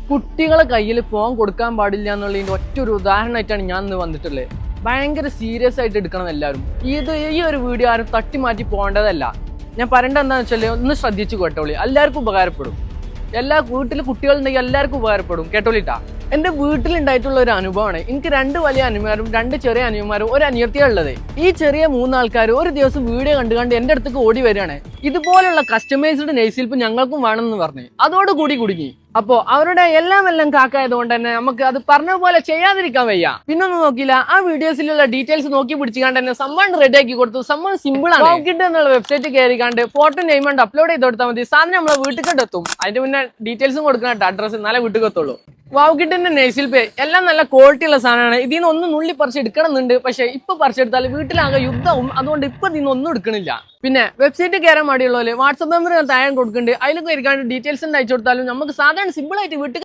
കുട്ടികളെ കയ്യിൽ ഫോൺ കൊടുക്കാൻ പാടില്ല എന്നുള്ളതിന്റെ ഒറ്റൊരു ഉദാഹരണമായിട്ടാണ് ഞാൻ ഇന്ന് വന്നിട്ടുള്ളത്. ഭയങ്കര സീരിയസ് ആയിട്ട് എടുക്കണം എല്ലാവരും. ഈ ഒരു വീഡിയോ ആരും തട്ടി മാറ്റി പോകേണ്ടതല്ല. ഞാൻ പറയേണ്ടത് എന്താണെന്ന് വെച്ചാൽ ഒന്ന് ശ്രദ്ധിച്ചു കേട്ടോളി, എല്ലാവർക്കും ഉപകാരപ്പെടും. എല്ലാ വീട്ടിൽ കുട്ടികളുണ്ടെങ്കിൽ എല്ലാവർക്കും ഉപകാരപ്പെടും. കേട്ടോളിട്ടാ, എന്റെ വീട്ടിലുണ്ടായിട്ടുള്ള ഒരു അനുഭവമാണ്. എനിക്ക് 2 വലിയ അനിയന്മാരും 2 ചെറിയ അനിയന്മാരും ഒരു അനിയത്തിയാണ് ഉള്ളത്. ഈ ചെറിയ 3 ആൾക്കാർ ഒരു ദിവസം വീഡിയോ കണ്ട് എന്റെ അടുത്തേക്ക് ഓടി വരികയാണ്. ഇതുപോലുള്ള കസ്റ്റമൈസ്ഡ് നെയ്സിൽപ്പ് ഞങ്ങൾക്കും വേണമെന്ന് പറഞ്ഞ് അതോടുകൂടി കുടുങ്ങി. അപ്പോ അവരുടെ എല്ലാം കാക്കായതുകൊണ്ട് തന്നെ നമുക്ക് അത് പറഞ്ഞ പോലെ ചെയ്യാതിരിക്കാൻ വയ്യ. പിന്നൊന്നും നോക്കിയില്ല, ആ വീഡിയോസിലുള്ള ഡീറ്റെയിൽസ് നോക്കി പിടിച്ചുകൊണ്ട് തന്നെ സംഭവം റെഡി ആക്കി കൊടുത്തു. സംഭവം സിമ്പിൾ ആണ്. വൗകിഡ് എന്നുള്ള വെബ്സൈറ്റ് കയറിക്കാണ്ട് ഫോട്ടോ നെയ്മണ്ട് അപ്ലോഡ് ചെയ്ത് കൊടുത്താൽ മതി. സാധനം നമ്മളെ വീട്ടിൽ എത്തും. അതിന്റെ മുന്നേ ഡീറ്റെയിൽസും കൊടുക്കണം, അഡ്രസ്സ്, എന്നാലേ വീട്ടിൽ എത്തുള്ളൂ. വൗകിഡിന്റെ നെയ്സിൽപ്പ് എല്ലാം നല്ല ക്വാളിറ്റി ഉള്ള സാധനമാണ്. ഇതിൽ നിന്ന് ഒന്നും നുള്ളി പറിച്ച് എടുക്കണമെന്നുണ്ട്. പക്ഷെ ഇപ്പൊ പറിച്ചെടുത്താൽ വീട്ടിലാകെ യുദ്ധവും. അതുകൊണ്ട് ഇപ്പൊ ഇതിൽ ഒന്നും എടുക്കണില്ല. പിന്നെ വെബ്സൈറ്റ് കയറാൻ മടിയുള്ളവര് വാട്സ്ആപ്പ് നമ്പർ താഴെ കൊടുക്കുന്നുണ്ട്. അതിൽ കയറിക്കാണ്ട് ഡീറ്റെയിൽസ് അയച്ചു കൊടുത്താലും നമുക്ക് സാധാരണ സിമ്പിൾ ആയിട്ട് വീട്ടിൽ